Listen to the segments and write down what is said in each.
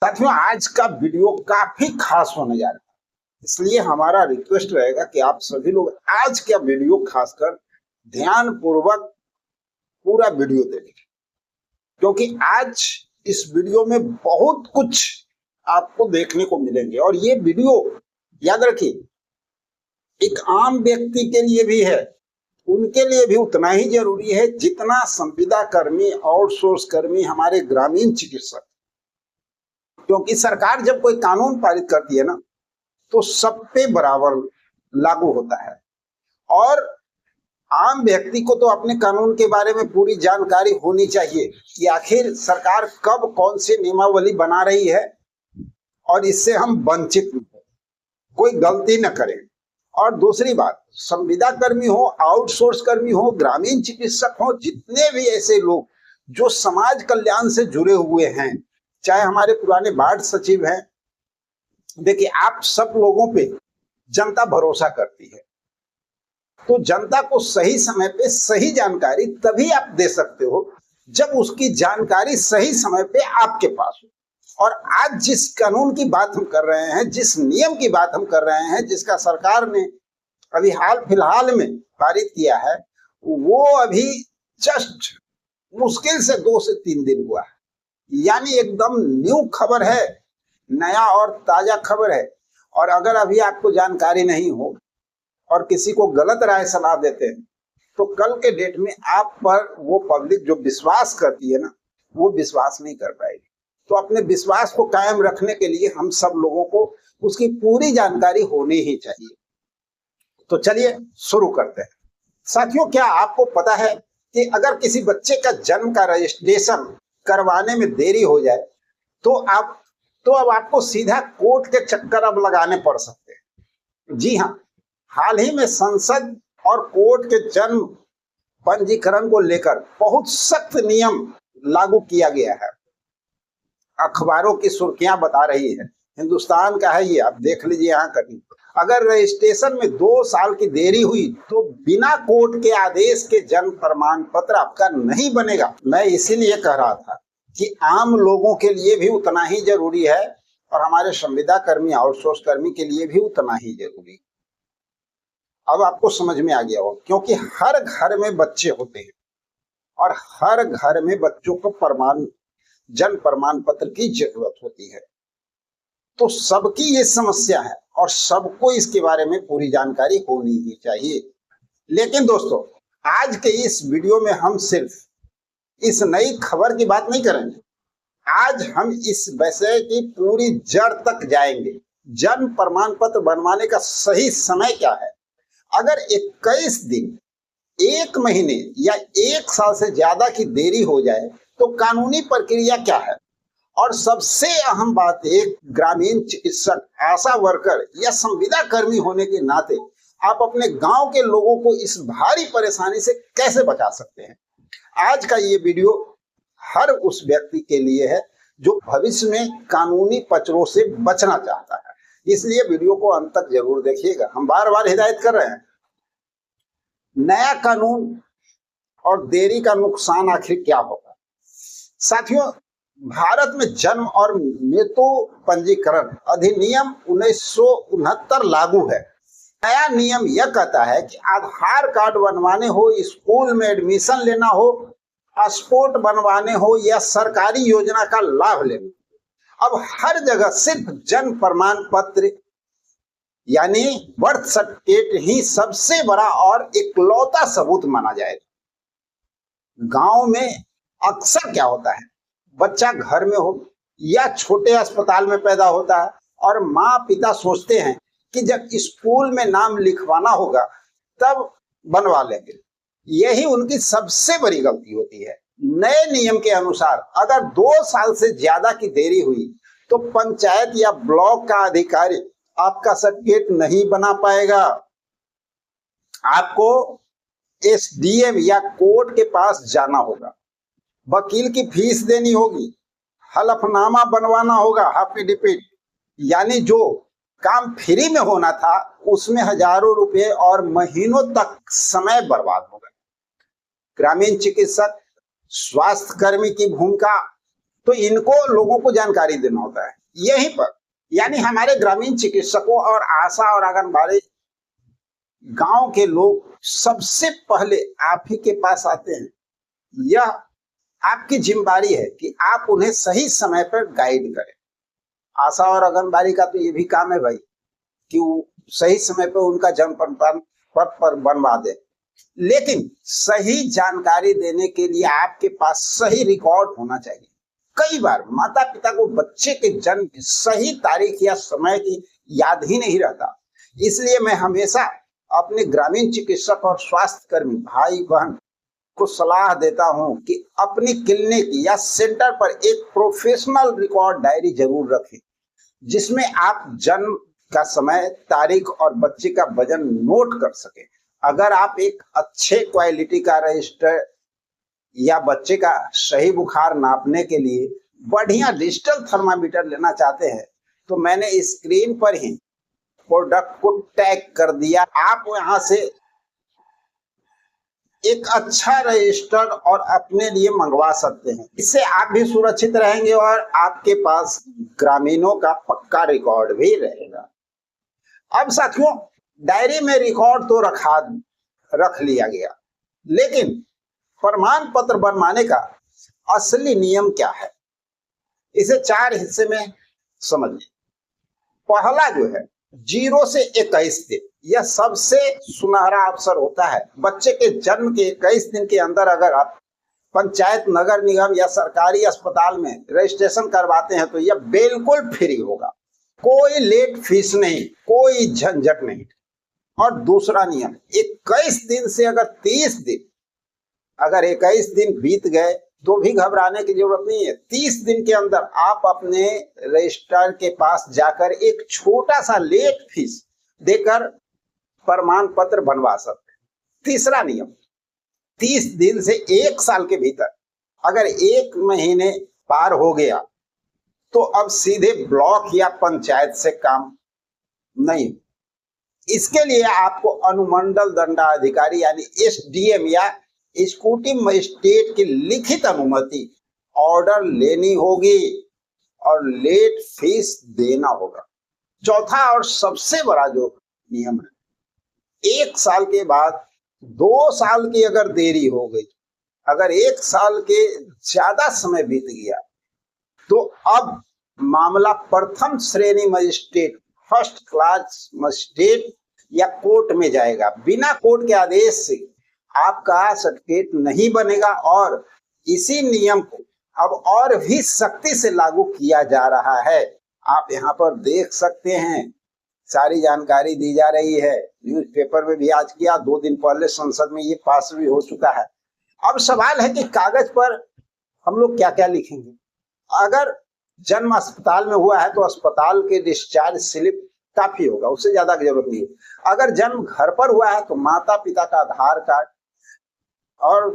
साथियों, आज का वीडियो काफी खास होने जा रहा है, इसलिए हमारा रिक्वेस्ट रहेगा कि आप सभी लोग आज का वीडियो खासकर ध्यान पूर्वक पूरा वीडियो देखें, क्योंकि आज इस वीडियो में बहुत कुछ आपको देखने को मिलेंगे। और ये वीडियो याद रखिए, एक आम व्यक्ति के लिए भी है, उनके लिए भी उतना ही जरूरी है जितना संविदा कर्मी, आउटसोर्स कर्मी, हमारे ग्रामीण चिकित्सक। क्योंकि सरकार जब कोई कानून पारित करती है ना, तो सब पे बराबर लागू होता है। और आम व्यक्ति को तो अपने कानून के बारे में पूरी जानकारी होनी चाहिए कि आखिर सरकार कब कौन से नियमावली बना रही है, और इससे हम वंचित न हो, कोई गलती न करें। और दूसरी बात, संविदा कर्मी हो, आउटसोर्स कर्मी हो, ग्रामीण चिकित्सक हो, जितने भी ऐसे लोग जो समाज कल्याण से जुड़े हुए हैं, चाहे हमारे पुराने वार्ड सचिव हैं, देखिए आप सब लोगों पे जनता भरोसा करती है, तो जनता को सही समय पे सही जानकारी तभी आप दे सकते हो जब उसकी जानकारी सही समय पे आपके पास हो। और आज जिस कानून की बात हम कर रहे हैं, जिस नियम की बात हम कर रहे हैं, जिसका सरकार ने अभी हाल फिलहाल में पारित किया है, वो अभी जस्ट मुश्किल से 2 से 3 दिन हुआ है, यानी एकदम न्यू खबर है, नया और ताजा खबर है। और अगर अभी आपको जानकारी नहीं हो और किसी को गलत राय सलाह देते हैं, तो कल के डेट में आप पर वो पब्लिक जो विश्वास करती है ना, वो विश्वास नहीं कर पाएगी। तो अपने विश्वास को कायम रखने के लिए हम सब लोगों को उसकी पूरी जानकारी होनी ही चाहिए। तो चलिए शुरू करते हैं। साथियों, क्या आपको पता है कि अगर किसी बच्चे का जन्म का रजिस्ट्रेशन करवाने में देरी हो जाए, तो अब आपको सीधा कोर्ट के चक्कर अब लगाने पड़ सकते हैं। जी हाँ, हाल ही में संसद और कोर्ट के जन्म पंजीकरण को लेकर बहुत सख्त नियम लागू किया गया है। अखबारों की सुर्खियां बता रही है, हिंदुस्तान का है ये, आप देख लीजिए यहाँ कहीं। अगर रजिस्ट्रेशन में 2 साल की देरी हुई तो बिना कोर्ट के आदेश के जन्म प्रमाण पत्र आपका नहीं बनेगा। मैं इसीलिए कह रहा था कि आम लोगों के लिए भी उतना ही जरूरी है, और हमारे संविदा कर्मी, आउटसोर्स कर्मी के लिए भी उतना ही जरूरी। अब आपको समझ में आ गया हो, क्योंकि हर घर में बच्चे होते हैं और हर घर में बच्चों को जन्म प्रमाण पत्र की जरूरत होती है। तो सबकी ये समस्या है और सबको इसके बारे में पूरी जानकारी होनी ही चाहिए। लेकिन दोस्तों, आज के इस वीडियो में हम सिर्फ इस नई खबर की बात नहीं करेंगे, आज हम इस विषय की पूरी जड़ तक जाएंगे। जन्म प्रमाण पत्र बनवाने का सही समय क्या है, अगर 21 दिन, 1 महीने या 1 साल से ज्यादा की देरी हो जाए तो कानूनी प्रक्रिया क्या है, और सबसे अहम बात, एक ग्रामीण चिकित्सक, आशा वर्कर या संविदा कर्मी होने के नाते आप अपने गांव के लोगों को इस भारी परेशानी से कैसे बचा सकते हैं। आज का ये वीडियो हर उस व्यक्ति के लिए है जो भविष्य में कानूनी पचड़ों से बचना चाहता है, इसलिए वीडियो को अंत तक जरूर देखिएगा। हम बार बार हिदायत कर रहे हैं, नया कानून और देरी का नुकसान आखिर क्या होगा। साथियों, भारत में जन्म और मृत्यु पंजीकरण अधिनियम 1969 लागू है। नया नियम यह कहता है कि आधार कार्ड बनवाने हो, स्कूल में एडमिशन लेना हो, पासपोर्ट बनवाने हो या सरकारी योजना का लाभ लेना, अब हर जगह सिर्फ जन्म प्रमाण पत्र यानी बर्थ सर्टिफिकेट ही सबसे बड़ा और इकलौता सबूत माना जाएगा। गांव में अक्सर क्या होता है, बच्चा घर में हो या छोटे अस्पताल में पैदा होता है और माँ पिता सोचते हैं कि जब स्कूल में नाम लिखवाना होगा तब बनवा लेंगे। यही उनकी सबसे बड़ी गलती होती है। नए नियम के अनुसार अगर 2 साल से ज्यादा की देरी हुई तो पंचायत या ब्लॉक का अधिकारी आपका सर्टिफिकेट नहीं बना पाएगा। आपको एसडीएम या कोर्ट के पास जाना होगा, वकील की फीस देनी होगी, हलफनामा बनवाना होगा, एफिडेविट, यानी जो काम फ्री में होना था उसमें हजारों रुपए और महीनों तक समय बर्बाद होगा। ग्रामीण चिकित्सक, स्वास्थ्य कर्मी की भूमिका, तो तो इनको लोगों को जानकारी देना होता है यहीं पर। यानी हमारे ग्रामीण चिकित्सकों और आशा और आंगनबाड़ी गांव के लोग सबसे पहले आप ही के पास आते हैं। यह आपकी जिम्मेदारी है कि आप उन्हें सही समय पर गाइड करें। आशा और आंगनबाड़ी का तो ये भी काम है भाई कि वो सही समय पर उनका जन्म प्रमाण पत्र बनवा दे, लेकिन सही जानकारी देने के लिए आपके पास सही रिकॉर्ड होना चाहिए। कई बार माता पिता को बच्चे के जन्म की सही तारीख या समय की याद ही नहीं रहता। इसलिए मैं हमेशा अपने ग्रामीण चिकित्सक और स्वास्थ्य कर्मी भाई बहन को सलाह देता हूं कि अपनी क्लिनिक या सेंटर पर एक प्रोफेशनल रिकॉर्ड डायरी जरूर रखें, जिसमें आप जन्म का समय, तारीख और बच्चे का वजन नोट कर सकें। अगर आप एक अच्छे क्वालिटी का रजिस्टर या बच्चे का सही बुखार नापने के लिए बढ़िया डिजिटल थर्मामीटर लेना चाहते हैं तो मैंने स्क्रीन पर ही प्रोडक्ट को टैग कर दिया। आप यहां से एक अच्छा रजिस्टर और अपने लिए मंगवा सकते हैं। इससे आप भी सुरक्षित रहेंगे और आपके पास ग्रामीणों का पक्का रिकॉर्ड भी रहेगा। अब साथियों, डायरी में रिकॉर्ड तो रख लिया गया, लेकिन प्रमाण पत्र बनवाने का असली नियम क्या है, इसे 4 हिस्से में समझिए। पहला जो है 0 से 21 दिन, यह सबसे सुनहरा अवसर होता है। बच्चे के जन्म के 21 दिन के अंदर अगर आप पंचायत, नगर निगम या सरकारी अस्पताल में रजिस्ट्रेशन करवाते हैं तो यह बिल्कुल फ्री होगा, कोई लेट फीस नहीं, कोई झंझट नहीं। और दूसरा नियम, 21 दिन से अगर 30 दिन, अगर 21 दिन बीत गए तो भी घबराने की जरूरत नहीं है। 30 दिन के अंदर आप अपने रजिस्ट्रार के पास जाकर एक छोटा सा लेट फीस देकर प्रमाण पत्र बनवा सकते हैं। तीसरा नियम, 30 दिन से 1 साल के भीतर अगर 1 महीने पार हो गया तो अब सीधे ब्लॉक या पंचायत से काम नहीं। इसके लिए आपको अनुमंडल दंडाधिकारी यानी SDM या एक्जीक्यूटिव मजिस्ट्रेट की लिखित अनुमति ऑर्डर लेनी होगी और लेट फीस देना होगा। चौथा और सबसे बड़ा जो नियम है, 1 साल के बाद 2 साल की अगर देरी हो गई, अगर 1 साल के ज्यादा समय बीत गया तो अब मामला प्रथम श्रेणी मजिस्ट्रेट, फर्स्ट क्लास मजिस्ट्रेट या कोर्ट में जाएगा। बिना कोर्ट के आदेश से आपका सर्टिफिकेट नहीं बनेगा और इसी नियम को अब और भी सख्ती से लागू किया जा रहा है। आप यहाँ पर देख सकते हैं, सारी जानकारी दी जा रही है। न्यूज़पेपर में भी आज किया, 2 दिन पहले संसद में ये पास भी हो चुका है। अब सवाल है कि कागज पर हम लोग क्या क्या लिखेंगे। अगर जन्म अस्पताल में हुआ है तो अस्पताल के डिस्चार्ज स्लिप काफी होगा, उससे ज्यादा की जरूरत नहीं है। अगर जन्म घर पर हुआ है तो माता पिता का आधार कार्ड और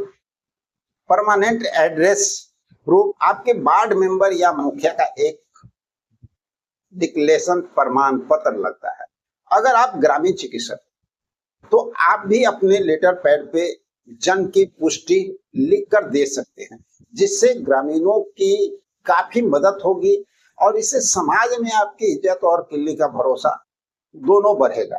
परमानेंट एड्रेस प्रूफ, आपके वार्ड मेंबर या मुखिया का एक डिक्लेरेशन प्रमाण पत्र लगता है। अगर आप ग्रामीण चिकित्सक तो आप भी अपने लेटर पैड पे जन्म की पुष्टि लिखकर दे सकते हैं, जिससे ग्रामीणों की काफी मदद होगी और इससे समाज में आपकी इज्जत और क्लिनिक का भरोसा दोनों बढ़ेगा।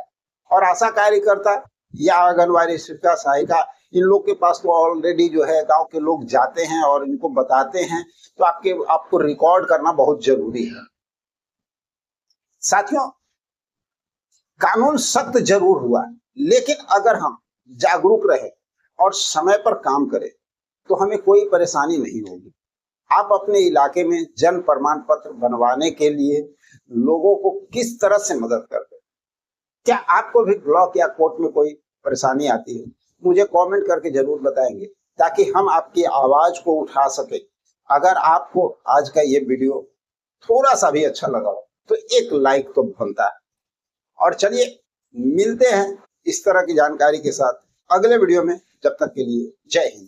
और आशा कार्यकर्ता या आंगनबाड़ी शिक्षा सहायिका, इन लोग के पास तो ऑलरेडी जो है गांव के लोग जाते हैं और इनको बताते हैं, तो आपको रिकॉर्ड करना बहुत जरूरी है। साथियों, कानून सख्त जरूर हुआ, लेकिन अगर हम जागरूक रहे और समय पर काम करें तो हमें कोई परेशानी नहीं होगी। आप अपने इलाके में जन्म प्रमाण पत्र बनवाने के लिए लोगों को किस तरह से मदद करते हैं? क्या आपको भी ब्लॉक या कोर्ट में कोई परेशानी आती है? मुझे कमेंट करके जरूर बताएंगे ताकि हम आपकी आवाज को उठा सके। अगर आपको आज का ये वीडियो थोड़ा सा भी अच्छा लगा हो तो एक लाइक तो बनता है। और चलिए मिलते हैं इस तरह की जानकारी के साथ अगले वीडियो में। जब तक के लिए जय हिंद।